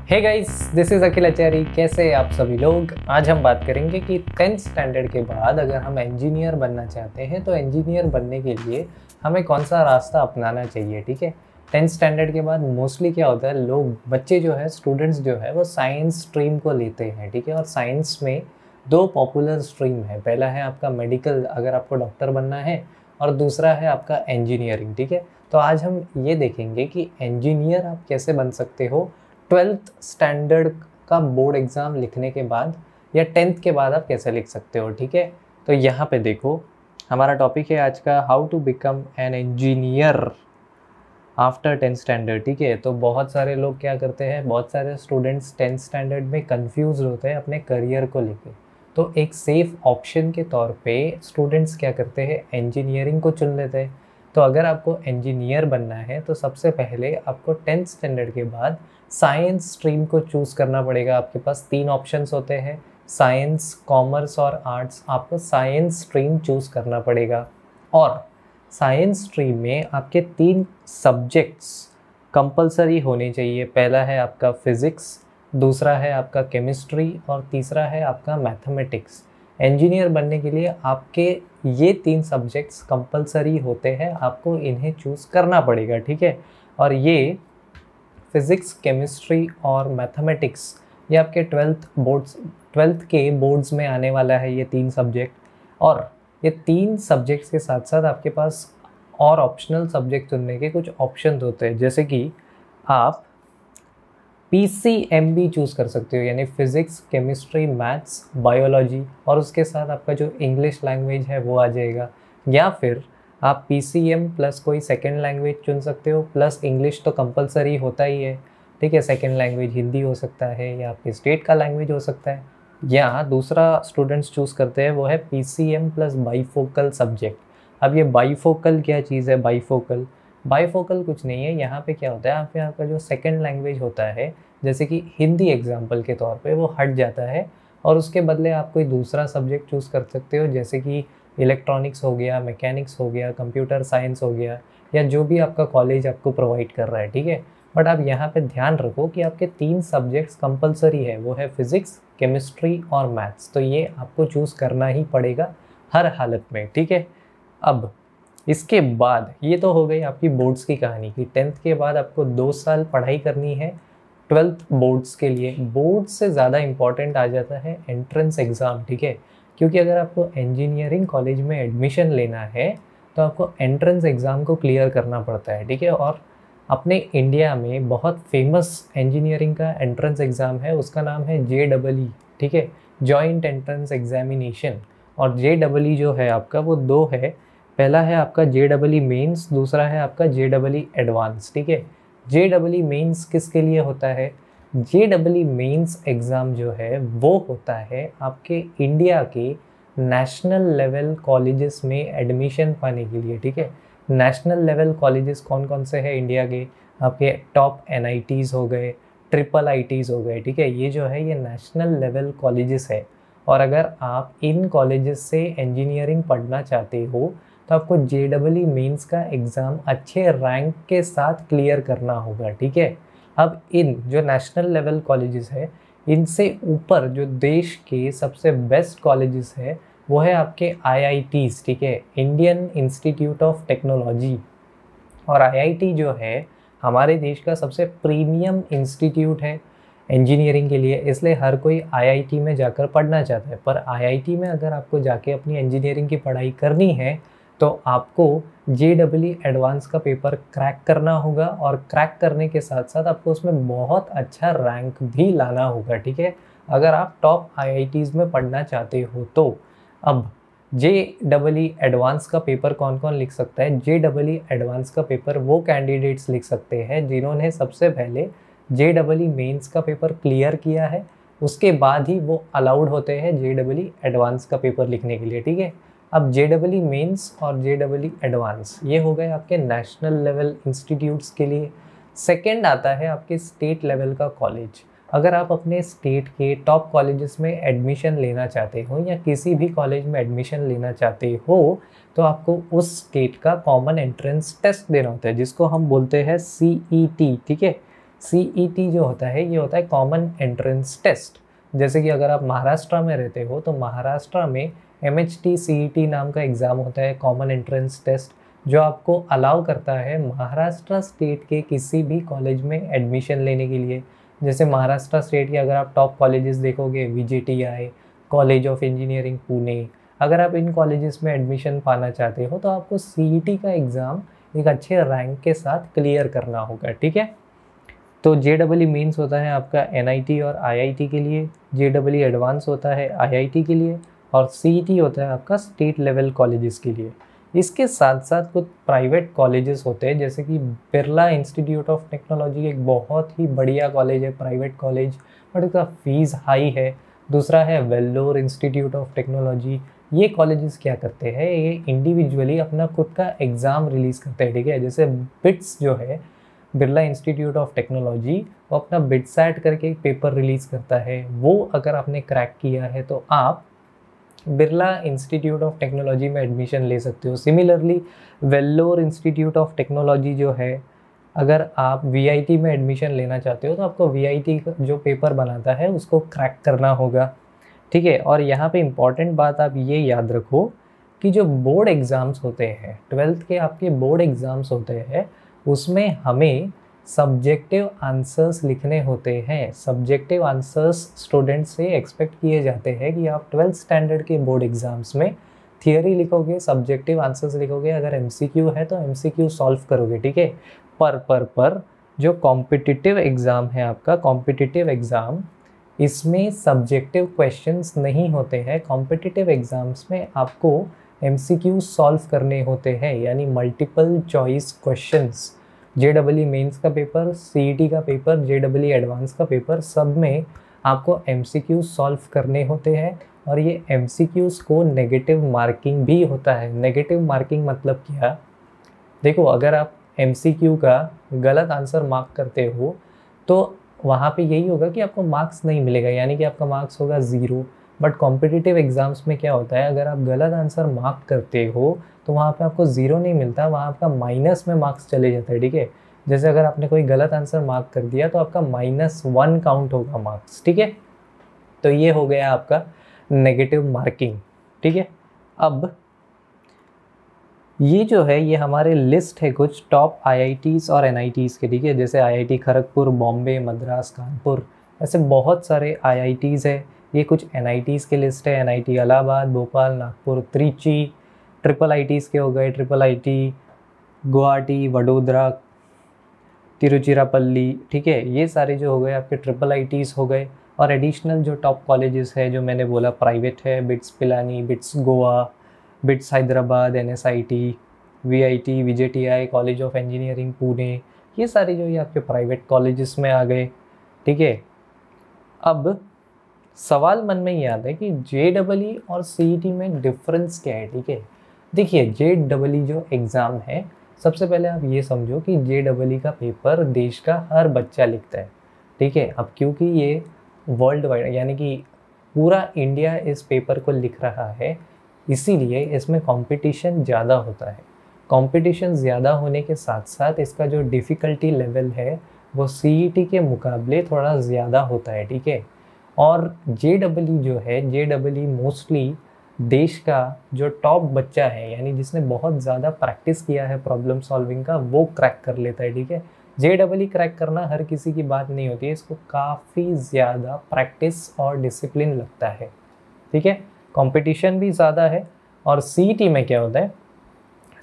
Hey guys, this is अखिल आचार्य। कैसे हैं आप सभी लोग। आज हम बात करेंगे कि 10th स्टैंडर्ड के बाद अगर हम इंजीनियर बनना चाहते हैं तो इंजीनियर बनने के लिए हमें कौन सा रास्ता अपनाना चाहिए। ठीक है, 10th स्टैंडर्ड के बाद मोस्टली क्या होता है, लोग बच्चे जो है, स्टूडेंट्स जो है, वो साइंस स्ट्रीम को लेते हैं। ठीक है, और साइंस में दो पॉपुलर स्ट्रीम है। पहला है आपका मेडिकल, अगर आपको डॉक्टर बनना है, और दूसरा है आपका इंजीनियरिंग। ठीक है, तो आज हम ये देखेंगे कि इंजीनियर आप कैसे बन सकते हो 12th स्टैंडर्ड का बोर्ड एग्ज़ाम लिखने के बाद, या 10th के बाद आप कैसे लिख सकते हो। ठीक है, तो यहाँ पे देखो, हमारा टॉपिक है आज का how to become an engineer after 10th standard. ठीक है, तो बहुत सारे लोग क्या करते हैं, बहुत सारे स्टूडेंट्स 10th स्टैंडर्ड में कंफ्यूज होते हैं अपने करियर को लेके। तो एक सेफ ऑप्शन के तौर पे स्टूडेंट्स क्या करते हैं, इंजीनियरिंग को चुन लेते हैं। तो अगर आपको इंजीनियर बनना है तो सबसे पहले आपको 10th स्टैंडर्ड के बाद साइंस स्ट्रीम को चूज़ करना पड़ेगा। आपके पास 3 ऑप्शंस होते हैं, साइंस, कॉमर्स और आर्ट्स। आपको साइंस स्ट्रीम चूज़ करना पड़ेगा, और साइंस स्ट्रीम में आपके 3 सब्जेक्ट्स कंपलसरी होने चाहिए। पहला है आपका फिज़िक्स, दूसरा है आपका केमिस्ट्री, और तीसरा है आपका मैथमेटिक्स। इंजीनियर बनने के लिए आपके ये 3 सब्जेक्ट्स कंपलसरी होते हैं, आपको इन्हें चूज़ करना पड़ेगा। ठीक है, और ये फिज़िक्स, केमिस्ट्री और मैथमेटिक्स, ये आपके 12th के बोर्ड्स में आने वाला है, ये 3 सब्जेक्ट। और ये 3 सब्जेक्ट्स के साथ साथ आपके पास और ऑप्शनल सब्जेक्ट चुनने के कुछ ऑप्शन होते हैं, जैसे कि आप PCM भी चूज़ कर सकते हो, यानी फिज़िक्स, केमिस्ट्री, मैथ्स, बायोलॉजी, और उसके साथ आपका जो इंग्लिश लैंग्वेज है वो आ जाएगा। या फिर आप PCM प्लस कोई सेकेंड लैंग्वेज चुन सकते हो, प्लस इंग्लिश तो कंपलसरी होता ही है। ठीक है, सेकेंड लैंग्वेज हिंदी हो सकता है, या आपके स्टेट का लैंग्वेज हो सकता है। या दूसरा स्टूडेंट्स चूज़ करते हैं, वो है PCM प्लस बाईफोकल सब्जेक्ट। अब ये बाईफोकल क्या चीज़ है, बाईफोकल कुछ नहीं है। यहाँ पे क्या होता है, यहाँ पे आपका जो सेकंड लैंग्वेज होता है, जैसे कि हिंदी एग्जाम्पल के तौर पे, वो हट जाता है, और उसके बदले आप कोई दूसरा सब्जेक्ट चूज़ कर सकते हो, जैसे कि इलेक्ट्रॉनिक्स हो गया, मैकेनिक्स हो गया, कंप्यूटर साइंस हो गया, या जो भी आपका कॉलेज आपको प्रोवाइड कर रहा है। ठीक है, बट आप यहाँ पे ध्यान रखो कि आपके 3 सब्जेक्ट्स कंपलसरी है, वो है फिज़िक्स, केमिस्ट्री और मैथ्स। तो ये आपको चूज़ करना ही पड़ेगा हर हालत में। ठीक है, अब इसके बाद ये तो हो गई आपकी बोर्ड्स की कहानी कि 10th के बाद आपको 2 साल पढ़ाई करनी है 12th बोर्ड्स के लिए। बोर्ड से ज़्यादा इम्पॉर्टेंट आ जाता है एंट्रेंस एग्ज़ाम। ठीक है, क्योंकि अगर आपको इंजीनियरिंग कॉलेज में एडमिशन लेना है तो आपको एंट्रेंस एग्ज़ाम को क्लियर करना पड़ता है। ठीक है, और अपने इंडिया में बहुत फेमस इंजीनियरिंग का एंट्रेंस एग्ज़ाम है, उसका नाम है JEE। ठीक है, जॉइंट एंट्रेंस एग्जामिनेशन। और JEE जो है आपका, वो 2 है। पहला है आपका JEE मेंस, दूसरा है आपका JEE एडवांस। ठीक है, JEE मेंस किसके लिए होता है, JEE मेंस एग्ज़ाम जो है वो होता है आपके इंडिया के नेशनल लेवल कॉलेजेस में एडमिशन पाने के लिए। ठीक है, नेशनल लेवल कॉलेजेस कौन कौन से हैं इंडिया के, आपके टॉप NITs हो गए, IIITs हो गए। ठीक है, ये जो है ये नेशनल लेवल कॉलेजेस है। और अगर आप इन कॉलेजेस से इंजीनियरिंग पढ़ना चाहते हो तो आपको JEE मेंस का एग्ज़ाम अच्छे रैंक के साथ क्लियर करना होगा। ठीक है, अब इन जो नेशनल लेवल कॉलेजेस है, इनसे ऊपर जो देश के सबसे बेस्ट कॉलेजेस है वो है आपके IITs। ठीक है, इंडियन इंस्टीट्यूट ऑफ टेक्नोलॉजी। और IIT जो है हमारे देश का सबसे प्रीमियम इंस्टीट्यूट है इंजीनियरिंग के लिए, इसलिए हर कोई IIT में जाकर पढ़ना चाहता है। पर IIT में अगर आपको जाके अपनी इंजीनियरिंग की पढ़ाई करनी है तो आपको JEE एडवांस का पेपर क्रैक करना होगा, और क्रैक करने के साथ साथ आपको उसमें बहुत अच्छा रैंक भी लाना होगा। ठीक है, अगर आप टॉप IITs में पढ़ना चाहते हो तो। अब JEE एडवांस का पेपर कौन कौन लिख सकता है, JEE एडवांस का पेपर वो कैंडिडेट्स लिख सकते हैं जिन्होंने सबसे पहले JEE मेंस का पेपर क्लियर किया है, उसके बाद ही वो अलाउड होते हैं JEE एडवांस का पेपर लिखने के लिए। ठीक है, अब JEE मेंस और JEE एडवांस ये हो गए आपके नेशनल लेवल इंस्टीट्यूट्स के लिए। सेकंड आता है आपके स्टेट लेवल का कॉलेज। अगर आप अपने स्टेट के टॉप कॉलेजेस में एडमिशन लेना चाहते हो, या किसी भी कॉलेज में एडमिशन लेना चाहते हो, तो आपको उस स्टेट का कॉमन एंट्रेंस टेस्ट देना होता है, जिसको हम बोलते हैं CET। ठीक है, CET जो होता है ये होता है कॉमन एंट्रेंस टेस्ट। जैसे कि अगर आप महाराष्ट्र में रहते हो तो महाराष्ट्र में MHT CET नाम का एग्ज़ाम होता है, कॉमन एंट्रेंस टेस्ट, जो आपको अलाउ करता है महाराष्ट्र स्टेट के किसी भी कॉलेज में एडमिशन लेने के लिए। जैसे महाराष्ट्र स्टेट के अगर आप टॉप कॉलेजेस देखोगे, VJTI, college of engineering Pune, अगर आप इन कॉलेजेस में एडमिशन पाना चाहते हो तो आपको CET का एग्ज़ाम एक अच्छे रैंक के साथ क्लियर करना होगा, ठीक है। तो JEE मेंस होता है आपका NIT और IIT के लिए, JEE एडवांस होता है IIT के लिए, और CET होता है आपका स्टेट लेवल कॉलेजेस के लिए। इसके साथ साथ कुछ प्राइवेट कॉलेजेस होते हैं, जैसे कि बिरला इंस्टीट्यूट ऑफ टेक्नोलॉजी एक बहुत ही बढ़िया कॉलेज है, प्राइवेट कॉलेज, बट इसका फीस हाई है। दूसरा है वेल्लोर इंस्टीट्यूट ऑफ टेक्नोलॉजी। ये कॉलेजेस क्या करते हैं, ये इंडिविजुअली अपना खुद का एग्ज़ाम रिलीज़ करते हैं, ठीक है। जैसे बिट्स जो है बिरला इंस्टीट्यूट ऑफ टेक्नोलॉजी, वो अपना बिटसैट करके एक पेपर रिलीज़ करता है, वो अगर आपने क्रैक किया है तो आप बिरला इंस्टीट्यूट ऑफ टेक्नोलॉजी में एडमिशन ले सकते हो। Similarly Vellore institute of technology जो है, अगर आप VIT में एडमिशन लेना चाहते हो तो आपको VIT का जो पेपर बनाता है उसको क्रैक करना होगा, ठीक है। और यहाँ पे इम्पॉर्टेंट बात आप ये याद रखो कि जो बोर्ड एग्ज़ाम्स होते हैं, 12th के आपके बोर्ड एग्ज़ाम्स होते हैं, उसमें हमें सब्जेक्टिव आंसर्स लिखने होते हैं। सब्जेक्टिव आंसर्स स्टूडेंट से एक्सपेक्ट किए जाते हैं कि आप 12th स्टैंडर्ड के बोर्ड एग्ज़ाम्स में थियरी लिखोगे, सब्जेक्टिव आंसर्स लिखोगे, अगर MCQ है तो MCQ सॉल्व करोगे, ठीक है। पर जो कॉम्पिटिटिव एग्ज़ाम है आपका, कॉम्पिटिटिव एग्ज़ाम, इसमें सब्जेक्टिव क्वेश्चंस नहीं होते हैं। कॉम्पिटिटिव एग्ज़ाम्स में आपको MCQ सॉल्व करने होते हैं, यानी multiple choice questions. JEE mains का पेपर, CET का पेपर, JEE एडवांस का पेपर, सब में आपको MCQ सॉल्व करने होते हैं, और ये MCQs को नेगेटिव मार्किंग भी होता है। नेगेटिव मार्किंग मतलब क्या, देखो अगर आप MCQ का गलत आंसर मार्क करते हो तो वहाँ पे यही होगा कि आपको मार्क्स नहीं मिलेगा, यानी कि आपका मार्क्स होगा 0। बट कॉम्पिटिटिव एग्ज़ाम्स में क्या होता है, अगर आप गलत आंसर मार्क करते हो तो वहाँ पे आपको 0 नहीं मिलता, वहाँ आपका माइनस में मार्क्स चले जाता है, ठीक है। जैसे अगर आपने कोई गलत आंसर मार्क कर दिया तो आपका -1 काउंट होगा मार्क्स, ठीक है। तो ये हो गया आपका नेगेटिव मार्किंग, ठीक है। अब ये जो है ये हमारे लिस्ट है कुछ टॉप IITs और NITs के, ठीक है। जैसे IIT खड़गपुर, बॉम्बे, मद्रास, कानपुर, ऐसे बहुत सारे IITs है। ये कुछ NITs के लिस्ट है, NIT इलाहाबाद, भोपाल, नागपुर, त्रिची। IIITs के हो गए, IIT गुवाहाटी, वडोदरा, तिरुचिरापल्ली, ठीक है। ये सारे जो हो गए आपके IIITs हो गए। और एडिशनल जो टॉप कॉलेजेस है जो मैंने बोला प्राइवेट है, bits Pilani, bits Goa, bits Hyderabad, NSIT, VIT, VJTI, college of engineering Pune, ये सारे जो ये आपके प्राइवेट कॉलेजेस में आ गए, ठीक है। अब सवाल मन में ये आता है कि JEE और CET में डिफरेंस क्या है, ठीक है। देखिए JEE जो एग्ज़ाम है, सबसे पहले आप ये समझो कि JEE का पेपर देश का हर बच्चा लिखता है, ठीक है। अब क्योंकि ये वर्ल्ड वाइड, यानी कि पूरा इंडिया इस पेपर को लिख रहा है, इसीलिए इसमें कंपटीशन ज़्यादा होता है। कंपटीशन ज़्यादा होने के साथ साथ इसका जो डिफ़िकल्टी लेवल है वो CET के मुकाबले थोड़ा ज़्यादा होता है, ठीक है। और JEE जो है, JEE मोस्टली देश का जो टॉप बच्चा है, यानी जिसने बहुत ज़्यादा प्रैक्टिस किया है प्रॉब्लम सॉल्विंग का, वो क्रैक कर लेता है, ठीक है। JEE क्रैक करना हर किसी की बात नहीं होती है, इसको काफ़ी ज़्यादा प्रैक्टिस और डिसिप्लिन लगता है, ठीक है। कंपटीशन भी ज़्यादा है। और CET में क्या होता है,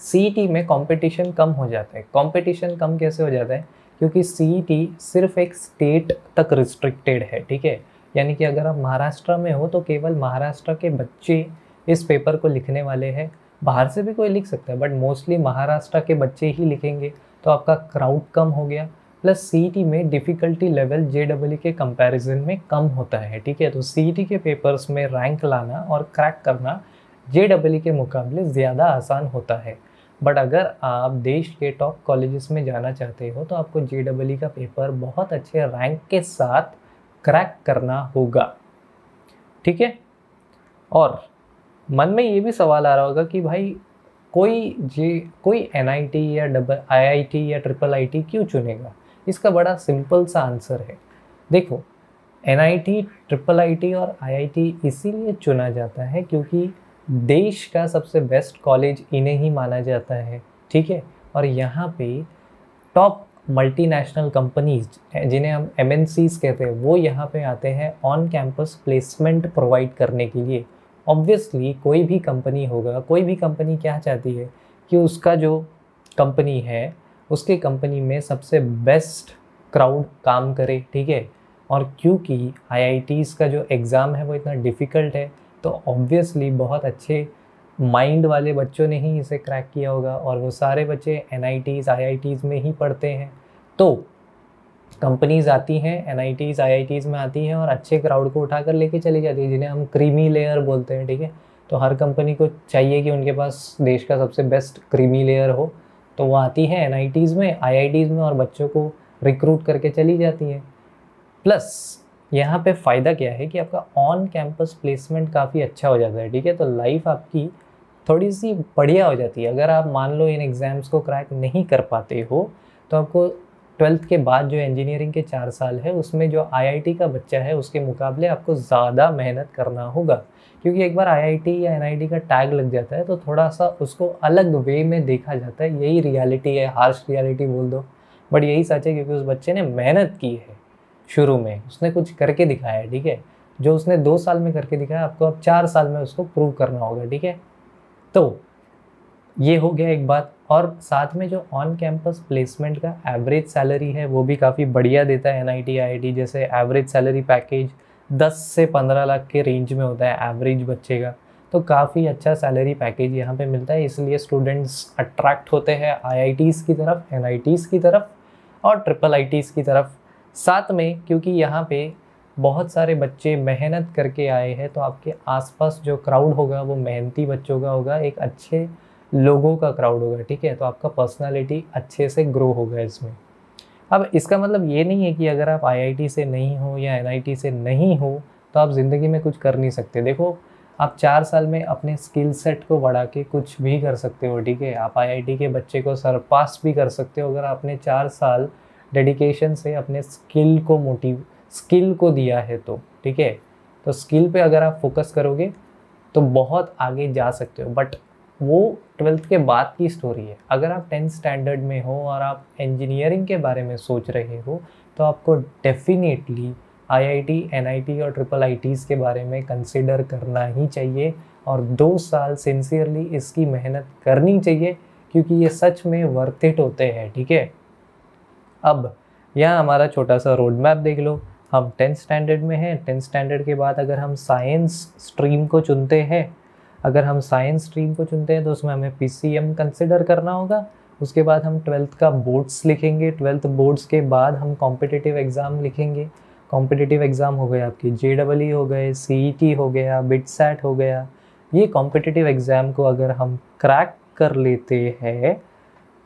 CET में कंपटीशन कम हो जाता है। कंपटीशन कम कैसे हो जाता है, क्योंकि CET सिर्फ एक स्टेट तक रिस्ट्रिक्टेड है, ठीक है। यानी कि अगर आप महाराष्ट्र में हो तो केवल महाराष्ट्र के बच्चे इस पेपर को लिखने वाले हैं, बाहर से भी कोई लिख सकता है, बट मोस्टली महाराष्ट्र के बच्चे ही लिखेंगे, तो आपका क्राउड कम हो गया। प्लस CET में डिफ़िकल्टी लेवल JEE के कंपैरिजन में कम होता है, ठीक है। तो CET के पेपर्स में रैंक लाना और क्रैक करना JEE के मुकाबले ज़्यादा आसान होता है। बट अगर आप देश के टॉप कॉलेजेस में जाना चाहते हो तो आपको JEE का पेपर बहुत अच्छे रैंक के साथ क्रैक करना होगा, ठीक है। और मन में ये भी सवाल आ रहा होगा कि भाई कोई NIT या IIT या IIIT क्यों चुनेगा, इसका बड़ा सिंपल सा आंसर है। देखो, NIT, IIIT और IIT इसीलिए चुना जाता है क्योंकि देश का सबसे बेस्ट कॉलेज इन्हें ही माना जाता है, ठीक है। और यहाँ पे टॉप मल्टीनेशनल कंपनीज जिन्हें हम MNCs कहते हैं, वो यहाँ पे आते हैं ऑन कैंपस प्लेसमेंट प्रोवाइड करने के लिए। ऑब्वियसली कोई भी कंपनी होगा, कोई भी कंपनी क्या चाहती है कि उसका जो कंपनी है उसके कंपनी में सबसे बेस्ट क्राउड काम करे, ठीक है। और क्योंकि IITs का जो एग्ज़ाम है वो इतना डिफ़िकल्ट है, तो ऑब्वियसली बहुत अच्छे माइंड वाले बच्चों ने ही इसे क्रैक किया होगा, और वो सारे बच्चे NITs IITs में ही पढ़ते हैं। तो कंपनीज आती हैं NITs IITs में आती हैं और अच्छे क्राउड को उठा कर लेके चली जाती है, जिन्हें हम क्रीमी लेयर बोलते हैं, ठीक है। तो हर कंपनी को चाहिए कि उनके पास देश का सबसे बेस्ट क्रीमी लेयर हो, तो वो आती है NITs में IITs में और बच्चों को रिक्रूट करके चली जाती हैं। प्लस यहाँ पे फ़ायदा क्या है कि आपका ऑन कैंपस प्लेसमेंट काफ़ी अच्छा हो जाता है, ठीक है। तो लाइफ आपकी थोड़ी सी बढ़िया हो जाती है। अगर आप मान लो इन एग्ज़ाम्स को क्रैक नहीं कर पाते हो, तो आपको 12th के बाद जो इंजीनियरिंग के 4 साल है उसमें जो IIT का बच्चा है उसके मुकाबले आपको ज़्यादा मेहनत करना होगा, क्योंकि एक बार IIT या NIT का टैग लग जाता है तो थोड़ा सा उसको अलग वे में देखा जाता है। यही रियलिटी है, हार्श रियलिटी बोल दो, बट यही सच है, क्योंकि उस बच्चे ने मेहनत की है। शुरू में उसने कुछ करके दिखाया है, ठीक है। जो उसने 2 साल में करके दिखाया, आपको अब 4 साल में उसको प्रूव करना होगा, ठीक है। तो ये हो गया एक बात। और साथ में जो ऑन कैंपस प्लेसमेंट का एवरेज सैलरी है वो भी काफ़ी बढ़िया देता है NIT IIT। जैसे एवरेज सैलरी पैकेज 10 से 15 लाख के रेंज में होता है एवरेज बच्चे का, तो काफ़ी अच्छा सैलरी पैकेज यहाँ पे मिलता है। इसलिए स्टूडेंट्स अट्रैक्ट होते हैं IITs की तरफ, NITs की तरफ और IIITs की तरफ। साथ में क्योंकि यहाँ पे बहुत सारे बच्चे मेहनत करके आए हैं, तो आपके आसपास जो क्राउड होगा वो मेहनती बच्चों का होगा, एक अच्छे लोगों का क्राउड होगा, ठीक है। तो आपका पर्सनालिटी अच्छे से ग्रो होगा इसमें। अब इसका मतलब ये नहीं है कि अगर आप IIT से नहीं हो या NIT से नहीं हो तो आप ज़िंदगी में कुछ कर नहीं सकते। देखो, आप 4 साल में अपने स्किल सेट को बढ़ा के कुछ भी कर सकते हो, ठीक है। आप IIT के बच्चे को सरपास भी कर सकते हो अगर आपने 4 साल डेडिकेशन से अपने स्किल को दिया है तो, ठीक है। तो स्किल पे अगर आप फोकस करोगे तो बहुत आगे जा सकते हो। बट वो 12th के बाद की स्टोरी है। अगर आप 10th स्टैंडर्ड में हो और आप इंजीनियरिंग के बारे में सोच रहे हो तो आपको डेफिनेटली IIT NIT और IIITs के बारे में कंसिडर करना ही चाहिए, और 2 साल सिंसियरली इसकी मेहनत करनी चाहिए, क्योंकि ये सच में वर्थ इट होते हैं, ठीक है। अब यहाँ हमारा छोटा सा रोड मैप देख लो। हम 10th स्टैंडर्ड में हैं। 10th स्टैंडर्ड के बाद अगर हम साइंस स्ट्रीम को चुनते हैं तो उसमें हमें PCM कंसिडर करना होगा। उसके बाद हम 12th का बोर्ड्स लिखेंगे। 12th बोर्ड्स के बाद हम कॉम्पिटिटिव एग्ज़ाम लिखेंगे। कॉम्पिटिटिव एग्ज़ाम हो गए आपकी JEE हो गए, CET हो गया, BITSAT हो गया। ये कॉम्पिटिटिव एग्ज़ाम को अगर हम क्रैक कर लेते हैं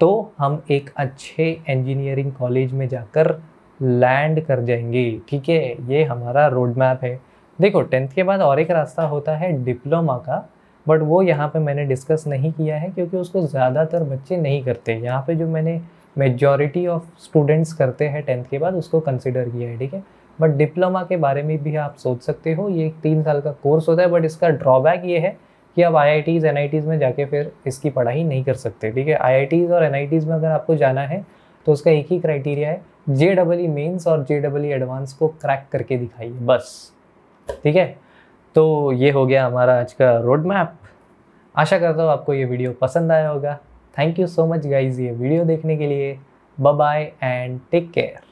तो हम एक अच्छे इंजीनियरिंग कॉलेज में जाकर लैंड कर जाएंगे, ठीक है। ये हमारा रोड मैप है। देखो, 10th के बाद और एक रास्ता होता है डिप्लोमा का, बट वो यहाँ पे मैंने डिस्कस नहीं किया है क्योंकि उसको ज़्यादातर बच्चे नहीं करते। यहाँ पे जो मैंने मेजॉरिटी ऑफ स्टूडेंट्स करते हैं 10th के बाद उसको कंसिडर किया है, ठीक है। बट डिप्लोमा के बारे में भी आप सोच सकते हो। ये एक 3 साल का कोर्स होता है, बट इसका ड्रॉबैक ये है कि आप IITs NITs में जाके फिर इसकी पढ़ाई नहीं कर सकते, ठीक है। IITs और NITs में अगर आपको जाना है तो उसका एक ही क्राइटेरिया है, JEE मेंस और JEE एडवांस को क्रैक करके दिखाइए, बस, ठीक है। तो ये हो गया हमारा आज का रोड मैप। आशा करता हूँ आपको ये वीडियो पसंद आया होगा। Thank you so much guys ये वीडियो देखने के लिए। Bye bye and take care.